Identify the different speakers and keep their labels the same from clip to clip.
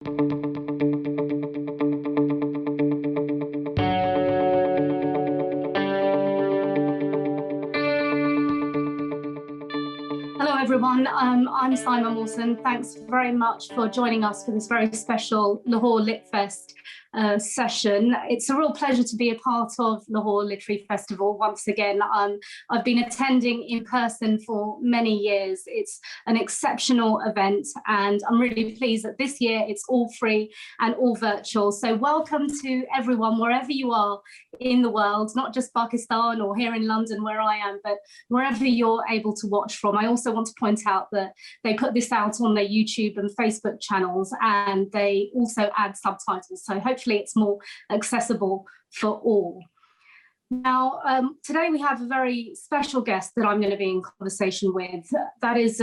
Speaker 1: Hello everyone, I'm Saima Mohsin. Thanks very much for joining us for this very special Lahore Lit Fest session. It's a real pleasure to be a part of Lahore Literary Festival once again. I've been attending in person for many years. It's an exceptional event and I'm really pleased that this year it's all free and all virtual. So welcome to everyone wherever you are in the world, not just Pakistan or here in London where I am, but wherever you're able to watch from. I also want to point out that they put this out on their YouTube and Facebook channels and they also add subtitles. So hopefully it's more accessible for all. Now, today we have a very special guest that I'm going to be in conversation with. That is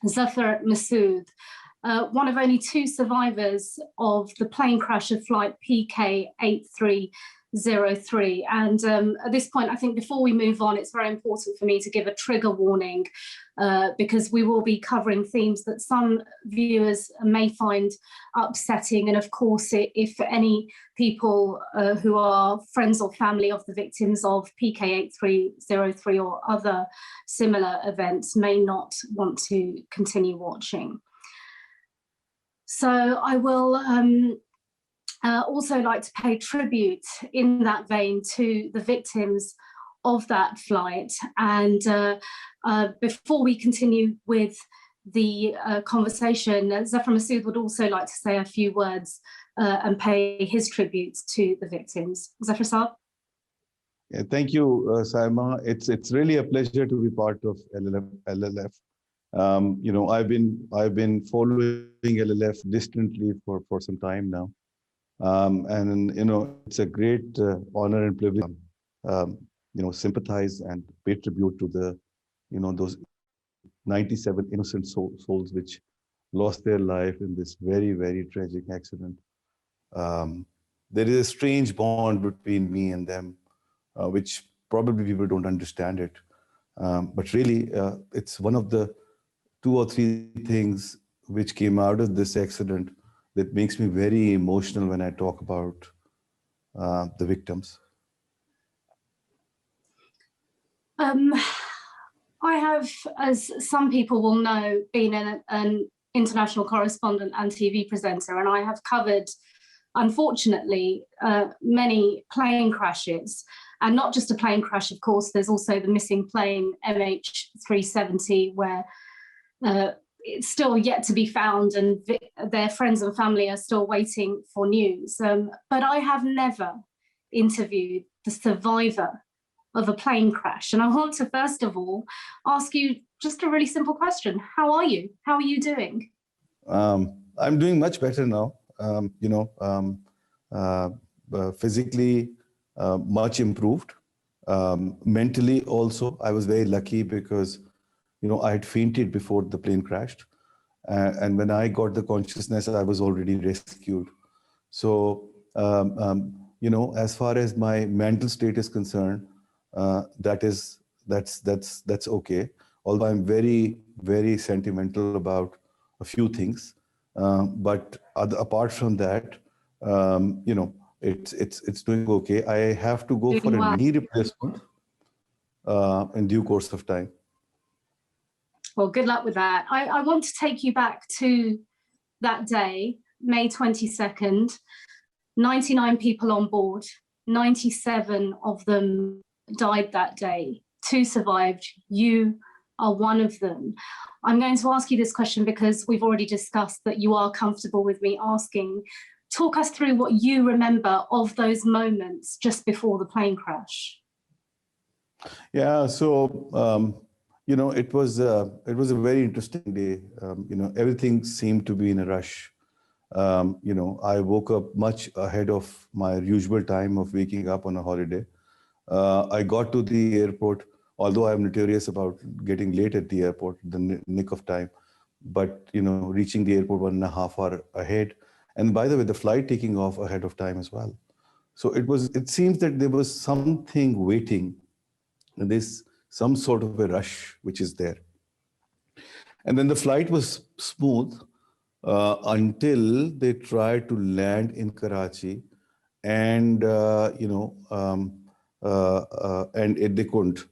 Speaker 1: Zafar Masud, one of only 2 survivors of the plane crash of flight PK8303. And at this point, I think before we move on, it's very important for me to give a trigger warning because we will be covering themes that some viewers may find upsetting. And of course, if any people who are friends or family of the victims of PK8303 or other similar events may not want to continue watching. So I will also like to pay tribute in that vein to the victims of that flight. And before we continue with the conversation, Zafar Masud would also like to say a few words and pay his tribute to the victims. Zafar Saab?
Speaker 2: Yeah, thank you, Saima. It's really a pleasure to be part of LLF. You know, I've been following LLF distantly for some time now. And you know, it's a great honor and privilege, you know, sympathize and pay tribute to the, you know, those 97 innocent souls which lost their life in this very, very tragic accident. There is a strange bond between me and them, which probably people don't understand it. But really, it's one of the 2 or 3 things which came out of this accident that makes me very emotional when I talk about the victims.
Speaker 1: I have, as some people will know, been an international correspondent and TV presenter, and I have covered, unfortunately, many plane crashes. And not just a plane crash, of course, there's also the missing plane MH370, where it's still yet to be found and their friends and family are still waiting for news. But I have never interviewed the survivor of a plane crash. And I want to first of all ask you just a really simple question. How are you? How are you doing?
Speaker 2: I'm doing much better now. You know, physically much improved. Mentally also, I was very lucky because you know, I had fainted before the plane crashed. And when I got the consciousness, I was already rescued. So, you know, as far as my mental state is concerned, that's okay. Although I'm very, very sentimental about a few things. But apart from that, you know, it's doing okay. I have to go for a knee replacement in due course of time.
Speaker 1: Well, good luck with that. I want to take you back to that day, May 22nd, 99 people on board, 97 of them died that day, 2 survived, you are one of them. I'm going to ask you this question because we've already discussed that you are comfortable with me asking. Talk us through what you remember of those moments just before the plane crash.
Speaker 2: Yeah, so, you know, it was a very interesting day. You know, everything seemed to be in a rush. You know, I woke up much ahead of my usual time of waking up on a holiday. I got to the airport, although I'm notorious about getting late at the airport, the nick of time. But, you know, reaching the airport 1.5 hours ahead. And by the way, the flight taking off ahead of time as well. So it seems that there was something waiting, some sort of a rush which is there. And then the flight was smooth. until they tried to land in Karachi, and they couldn't,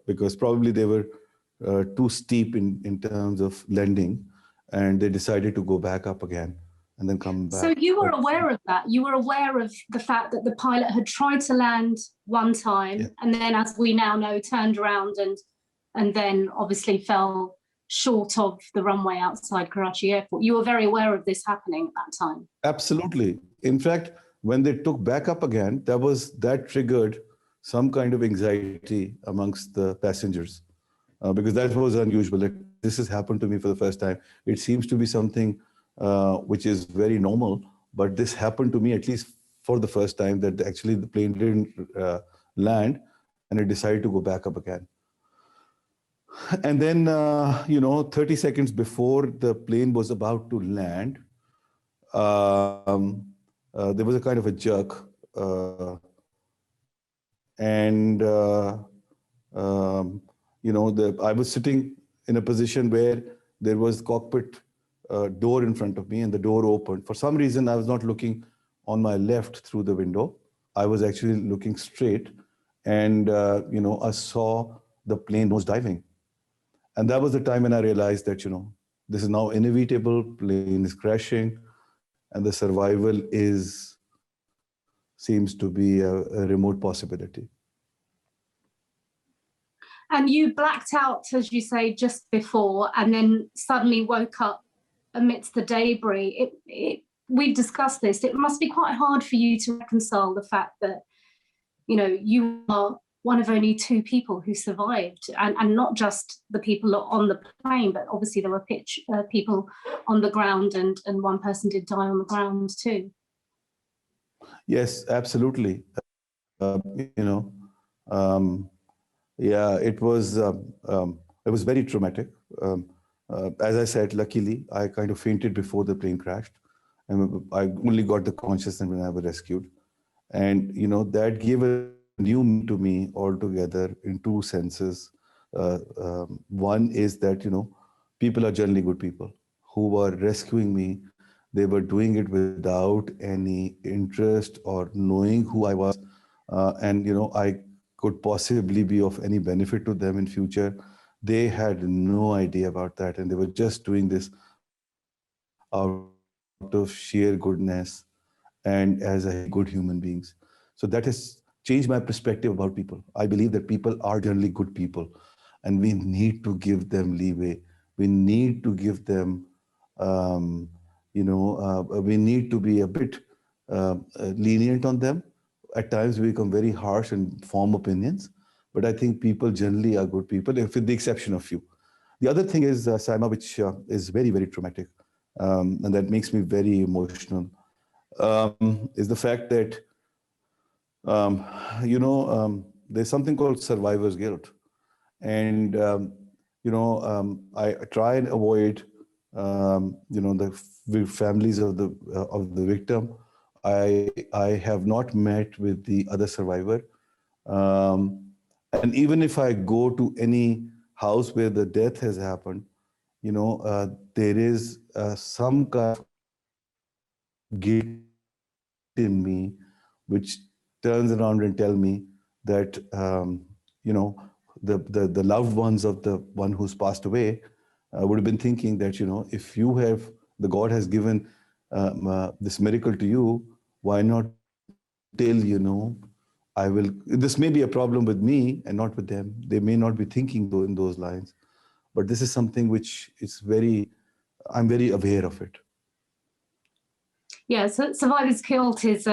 Speaker 2: because probably they were too steep in terms of landing, and they decided to go back up again and then come back.
Speaker 1: So you were aware of that? You were aware of the fact that the pilot had tried to land one time,
Speaker 2: Yeah.
Speaker 1: and then, as we now know, turned around and then obviously fell short of the runway outside Karachi Airport. You were very aware of this happening at that time?
Speaker 2: Absolutely. In fact, when they took back up again, that triggered some kind of anxiety amongst the passengers, because that was unusual. Like, this has happened to me for the first time. It seems to be something which is very normal, but this happened to me at least for the first time, that actually the plane didn't land, and it decided to go back up again. And then, 30 seconds before the plane was about to land, there was a kind of a jerk, and I was sitting in a position where there was cockpit door in front of me, and the door opened. For some reason, I was not looking on my left through the window. I was actually looking straight, and I saw the plane nose diving. And that was the time when I realized that, this is now inevitable, plane is crashing, and the survival seems to be a remote possibility.
Speaker 1: And you blacked out, as you say, just before, and then suddenly woke up amidst the debris. We've discussed this. It must be quite hard for you to reconcile the fact that, you are one of only two people who survived, and not just the people on the plane, but obviously there were people on the ground, and one person did die on the ground too.
Speaker 2: Yes, absolutely. It was very traumatic. As I said, luckily, I kind of fainted before the plane crashed, and I only got the consciousness when I was rescued. And, that gave a new meaning to me altogether in two senses. One is that, people are generally good people who were rescuing me. They were doing it without any interest or knowing who I was. And, I could possibly be of any benefit to them in future. They had no idea about that, and they were just doing this out of sheer goodness and as a good human beings. So that has changed my perspective about people. I believe that people are generally good people, and we need to give them leeway. We need to give them, we need to be a bit lenient on them. At times we become very harsh and form opinions, but I think people generally are good people, with the exception of few. The other thing is, Saima, which is very, very traumatic, and that makes me very emotional, is the fact that, there's something called survivor's guilt. And, I try and avoid, the families of the victim. I have not met with the other survivor. And even if I go to any house where the death has happened, there is some kind of guilt in me, which turns around and tell me that, the loved ones of the one who's passed away would have been thinking that, if the God has given this miracle to you, why not tell, this may be a problem with me and not with them. They may not be thinking in those lines, but this is something which is I'm very aware of it.
Speaker 1: Yeah, so survivor's guilt is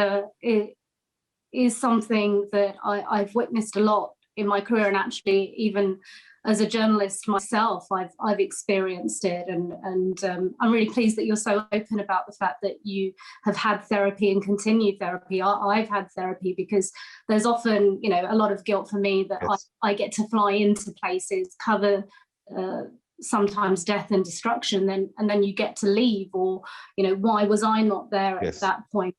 Speaker 1: something that I've witnessed a lot in my career, and actually even as a journalist myself, I've experienced it, and I'm really pleased that you're so open about the fact that you have had therapy and continued therapy. I've had therapy because there's often, a lot of guilt for me that yes. I get to fly into places, cover sometimes death and destruction, and then you get to leave, or why was I not there yes. at that point?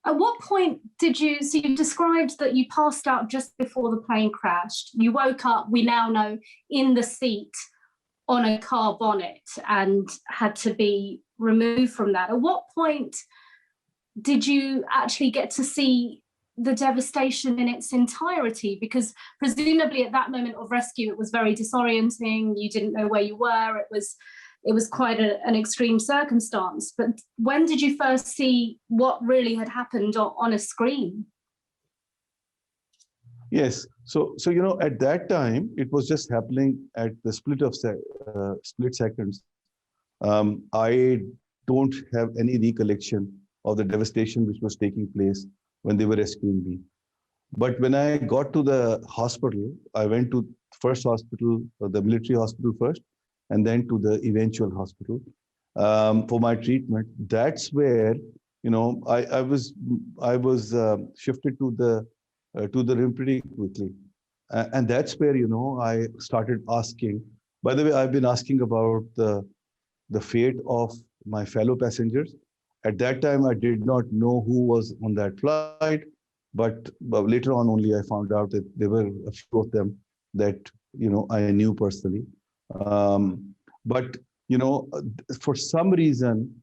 Speaker 1: At what point did you, so you described that you passed out just before the plane crashed. You woke up, we now know, in the seat on a car bonnet and had to be removed from that. At what point did you actually get to see the devastation in its entirety? Because presumably at that moment of rescue, it was very disorienting. You didn't know where you were. It was quite an extreme circumstance. But when did you first see what really had happened on a screen?
Speaker 2: Yes. So at that time, it was just happening at the split seconds. I don't have any recollection of the devastation which was taking place when they were rescuing me. But when I got to the hospital, I went to first hospital, the military hospital first, and then to the eventual hospital for my treatment. That's where I was shifted to the room pretty quickly, and that's where I started asking. By the way, I've been asking about the fate of my fellow passengers. At that time, I did not know who was on that flight, but later on only I found out that there were a few of them that I knew personally. But for some reason,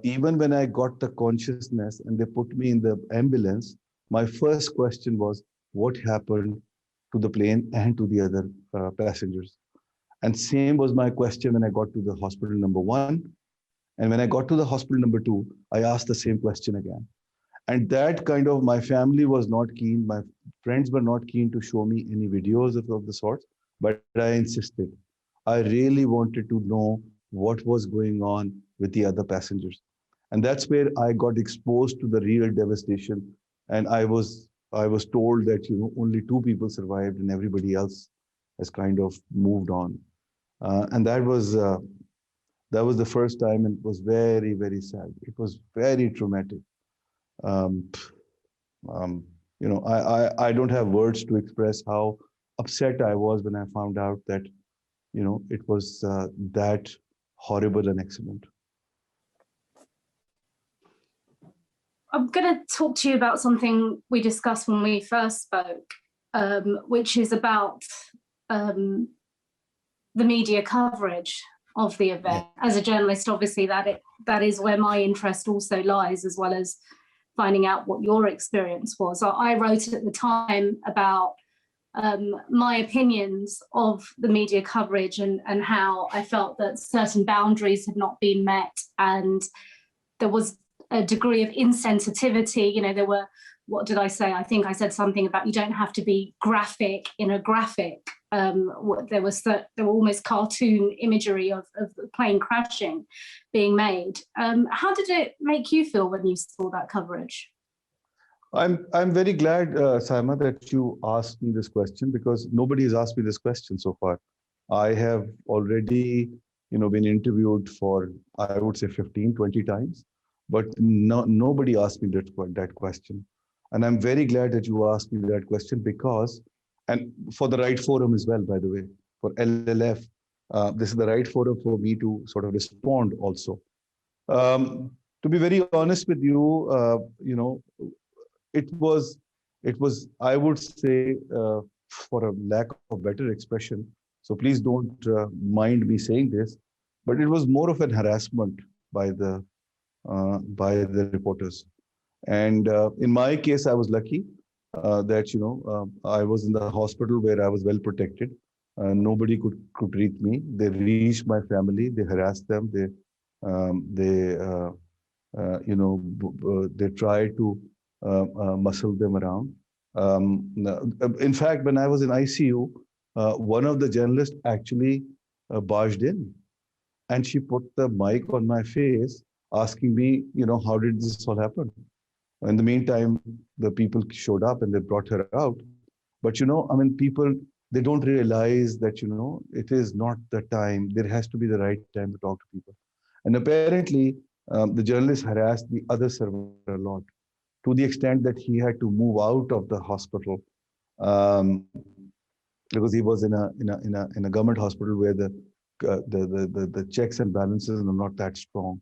Speaker 2: even when I got the consciousness and they put me in the ambulance, my first question was, what happened to the plane and to the other passengers? And same was my question when I got to the hospital number 1. And when I got to the hospital number 2, I asked the same question again. And that my family was not keen, my friends were not keen to show me any videos of the sorts, but I insisted. I really wanted to know what was going on with the other passengers. And that's where I got exposed to the real devastation. And I was told that only 2 people survived and everybody else has moved on. And that was the first time, and it was very, very sad. It was very traumatic. Um, I don't have words to express how upset I was when I found out that, it was that horrible an accident.
Speaker 1: I'm going to talk to you about something we discussed when we first spoke, which is about the media coverage of the event. As a journalist, obviously, that is where my interest also lies, as well as finding out what your experience was. I wrote at the time about my opinions of the media coverage and how I felt that certain boundaries had not been met, and there was a degree of insensitivity. There were, what did I say? I think I said something about you don't have to be graphic in a graphic. There were almost cartoon imagery of the plane crashing being made. How did it make you feel when you saw that coverage?
Speaker 2: I'm very glad, Saima, that you asked me this question, because nobody has asked me this question so far. I have already, been interviewed for, I would say 15, 20 times, but nobody asked me that question. And I'm very glad that you asked me that question, because, and for the right forum as well, by the way, for LLF, this is the right forum for me to sort of respond also. To be very honest with you, it was, I would say, for a lack of better expression, so please don't mind me saying this, but it was more of an harassment by the reporters. And in my case, I was lucky that I was in the hospital where I was well protected. Nobody could reach me. They reached my family. They harassed them. They tried to muscle them around. In fact, when I was in ICU, one of the journalists actually barged in, and she put the mic on my face, asking me, how did this all happen? In the meantime, the people showed up and they brought her out. But people, they don't realize that it is not the time. There has to be the right time to talk to people. And apparently, the journalist harassed the other server a lot, to the extent that he had to move out of the hospital, because he was in a government hospital where the checks and balances are not that strong.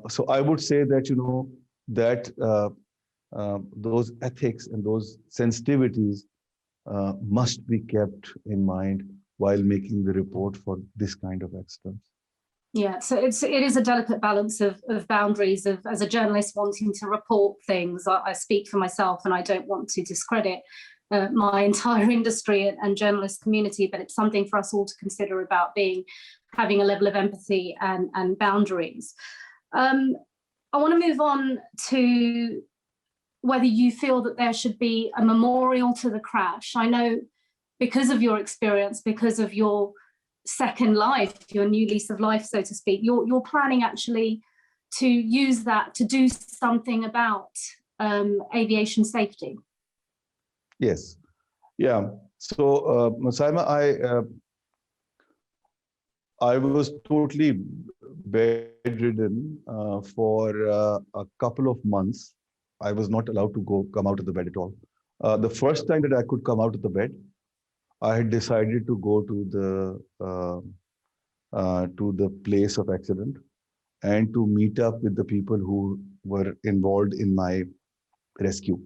Speaker 2: So I would say that that those ethics and those sensitivities must be kept in mind while making the report for this kind of accidents.
Speaker 1: Yeah, so it is a delicate balance of boundaries of, as a journalist, wanting to report things. I speak for myself, and I don't want to discredit my entire industry and journalist community, but it's something for us all to consider about having a level of empathy and boundaries. I want to move on to whether you feel that there should be a memorial to the crash. I know because of your experience, because of your second life, your new lease of life, so to speak, you're planning actually to use that to do something about aviation safety.
Speaker 2: Yes. Yeah. So, Saima, I was totally bedridden for a couple of months. I was not allowed to come out of the bed at all. The first time that I could come out of the bed, I had decided to go to the place of accident and to meet up with the people who were involved in my rescue.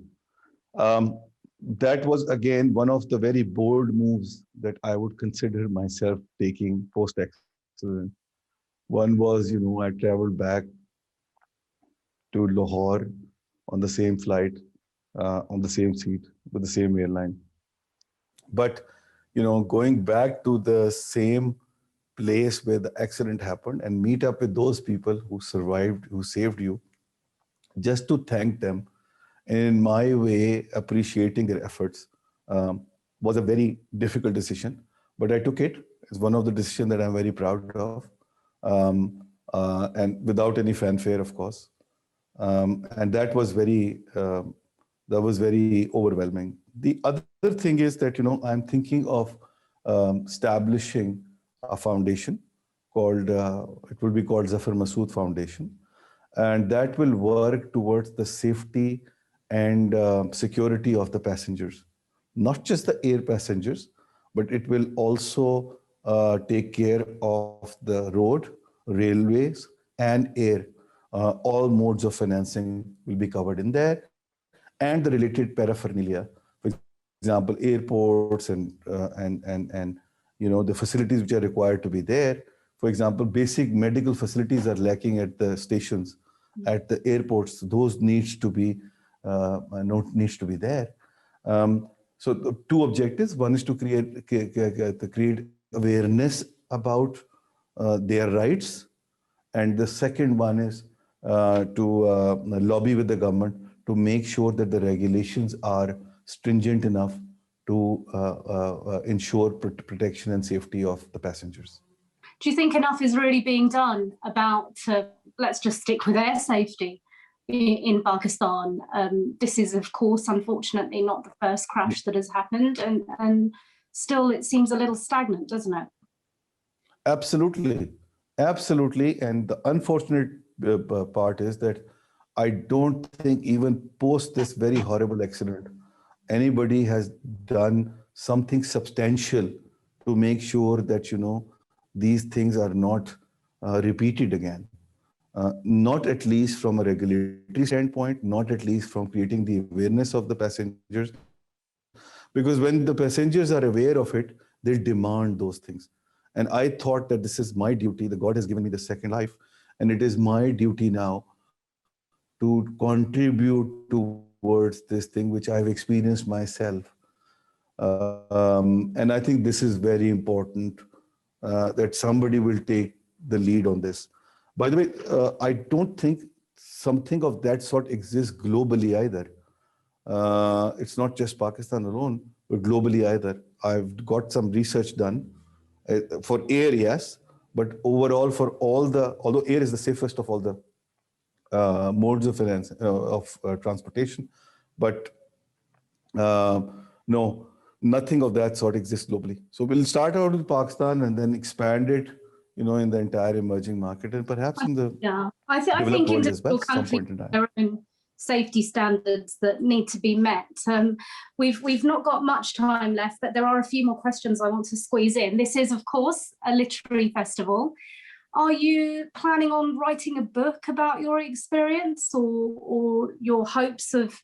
Speaker 2: That was again one of the very bold moves that I would consider myself taking post-accident. One was, I traveled back to Lahore on the same flight, on the same seat with the same airline. But, going back to the same place where the accident happened and meet up with those people who survived, who saved you, just to thank them, and in my way, appreciating their efforts, was a very difficult decision. But I took it. It's one of the decisions that I'm very proud of, and without any fanfare, of course. And that was very overwhelming. The other thing is that I'm thinking of establishing a foundation called it will be called Zafar Masud Foundation, and that will work towards the safety and security of the passengers, not just the air passengers, but it will also take care of the road, railways, and air. All modes of financing will be covered in there, and the related paraphernalia, for example, airports and the facilities which are required to be there. For example, basic medical facilities are lacking at the stations, at the airports. Those needs to be there. So the two objectives: one is to create awareness about their rights, and the second one is to lobby with the government to make sure that the regulations are stringent enough to ensure protection and safety of the passengers.
Speaker 1: Do you think enough is really being done about, let's just stick with air safety in Pakistan? This is, of course, unfortunately not the first crash that has happened, and still it seems a little stagnant, doesn't it?
Speaker 2: Absolutely. Absolutely. And the unfortunate part is that I don't think even post this very horrible accident, anybody has done something substantial to make sure that, these things are not repeated again. Not at least from a regulatory standpoint, not at least from creating the awareness of the passengers. Because when the passengers are aware of it, they demand those things. And I thought that this is my duty. The God has given me the second life, and it is my duty now to contribute towards this thing which I've experienced myself. And I think this is very important, that somebody will take the lead on this. By the way, I don't think something of that sort exists globally either. It's not just Pakistan alone, but globally either. I've got some research done for air, yes, but overall for although air is the safest of all the modes of transportation, but no, nothing of that sort exists globally. So we'll start out with Pakistan and then expand it, in the entire emerging market, and perhaps in the
Speaker 1: I think
Speaker 2: world as well,
Speaker 1: individual countries have their own safety standards that need to be met. We've not got much time left, but there are a few more questions I want to squeeze in. This is, of course, a literary festival. Are you planning on writing a book about your experience or your hopes of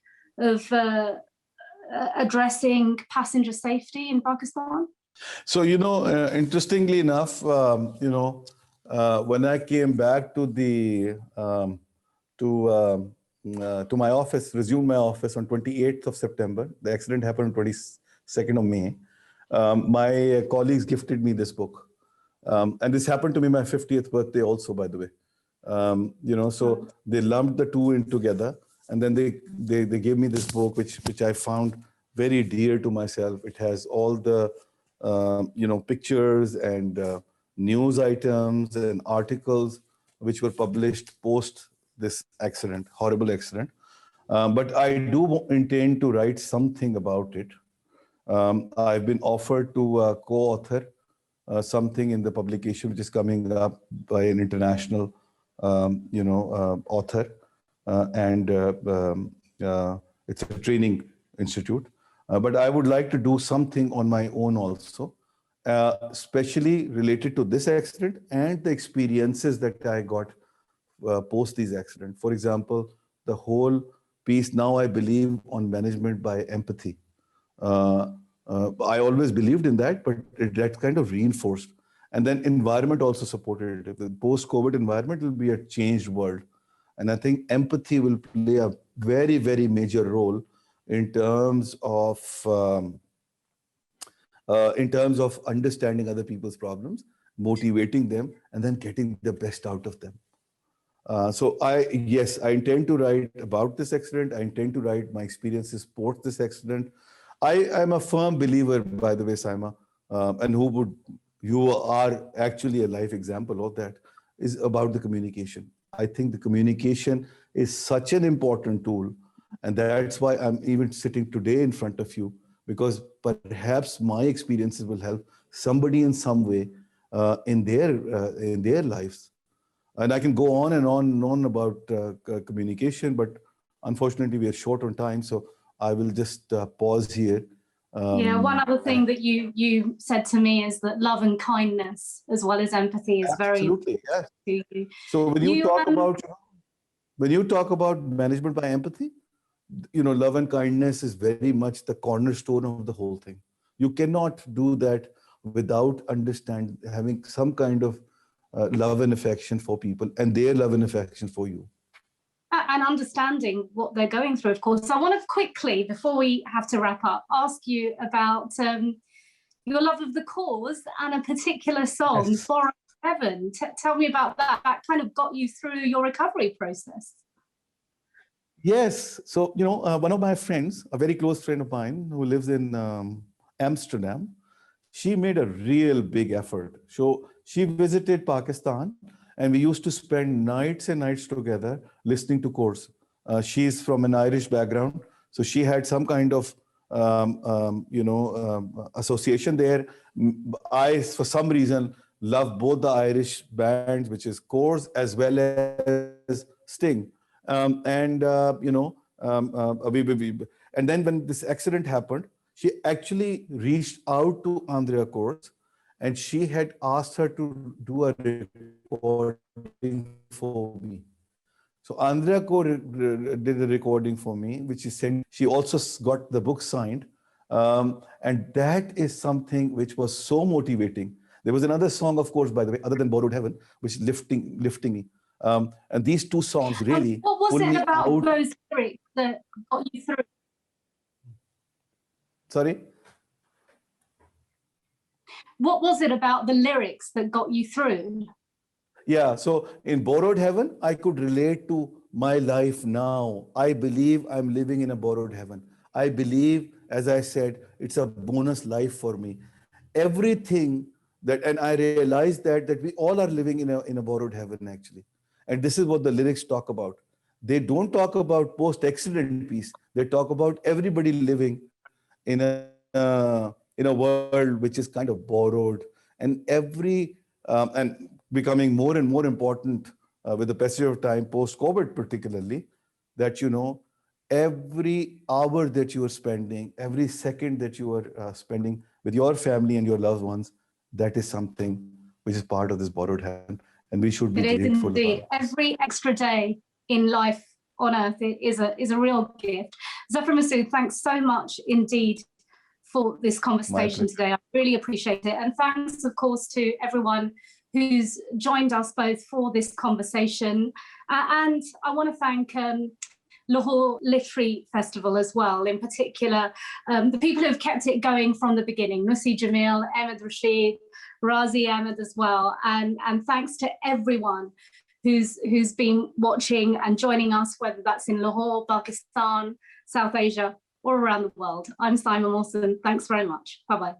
Speaker 1: addressing passenger safety in Pakistan?
Speaker 2: So, interestingly enough, when I came back to the to my office, resumed my office on 28th of September. The accident happened on 22nd of May. My colleagues gifted me this book, and this happened to be my 50th birthday also, by the way. So they lumped the two in together, and then they gave me this book, which I found very dear to myself. It has all the pictures and news items and articles which were published post this accident, horrible accident. But I do intend to write something about it. I've been offered to co-author something in the publication which is coming up by an international, author, and it's a training institute. But I would like to do something on my own also, especially related to this accident and the experiences that I got post these accidents. For example, the whole piece now I believe on management by empathy. I always believed in that, but that's kind of reinforced. And then environment also supported it. The post-COVID environment will be a changed world. And I think empathy will play a very, very major role in terms of understanding other people's problems, motivating them, and then getting the best out of them. So yes, I intend to write about this accident. I intend to write my experiences post this accident. I am a firm believer, by the way, Saima, and you are actually a life example of that, is about the communication. I think the communication is such an important tool, and that's why I'm even sitting today in front of you, because perhaps my experiences will help somebody in some way in their lives. And I can go on and on about communication, but unfortunately we are short on time, so I will just pause here.
Speaker 1: One other thing that you said to me is that love and kindness, as well as empathy, is
Speaker 2: absolutely,
Speaker 1: very
Speaker 2: yes.
Speaker 1: to you.
Speaker 2: So when you talk about management by empathy, love and kindness is very much the cornerstone of the whole thing. You cannot do that without having some kind of love and affection for people and their love and affection for you.
Speaker 1: And understanding what they're going through, of course. So I want to quickly, before we have to wrap up, ask you about your love of the cause and a particular song,
Speaker 2: Yes.
Speaker 1: Borrowed Heaven. Tell me about that. That kind of got you through your recovery process.
Speaker 2: Yes. So, one of my friends, a very close friend of mine who lives in Amsterdam, she made a real big effort. So she visited Pakistan, and we used to spend nights and nights together listening to course. She's from an Irish background, so she had some kind of association there. I, for some reason, love both the Irish bands, which is Course as well as Sting. And then when this accident happened, she actually reached out to Andrea Course, and she had asked her to do a recording for me. So Andrea did the recording for me, which she sent. She also got the book signed. And that is something which was so motivating. There was another song, of course, by the way, other than Borrowed Heaven, which is lifting me. And these two songs really
Speaker 1: what was it about those lyrics that got you through?
Speaker 2: Sorry?
Speaker 1: What was it about the lyrics that got you through?
Speaker 2: Yeah, so in Borrowed Heaven, I could relate to my life now. I believe I'm living in a borrowed heaven. I believe, as I said, it's a bonus life for me. Everything and I realized that we all are living in a borrowed heaven, actually. And this is what the lyrics talk about. They don't talk about post-accident peace. They talk about everybody living in a world which is kind of borrowed, and and becoming more and more important with the passage of time, post-COVID particularly, that every hour that you are spending, every second that you are spending with your family and your loved ones, that is something which is part of this borrowed heaven, and we should be grateful about it.
Speaker 1: Every extra day in life on earth is a real gift. Zafar Masud, thanks so much indeed for this conversation today. I really appreciate it. And thanks, of course, to everyone who's joined us both for this conversation. And I want to thank Lahore Literary Festival as well, in particular, the people who have kept it going from the beginning, Nusi Jamil, Ahmed Rashid, Razi Ahmed as well. And thanks to everyone who's been watching and joining us, whether that's in Lahore, Pakistan, South Asia, or around the world. I'm Saima Mohsin. Thanks very much. Bye-bye.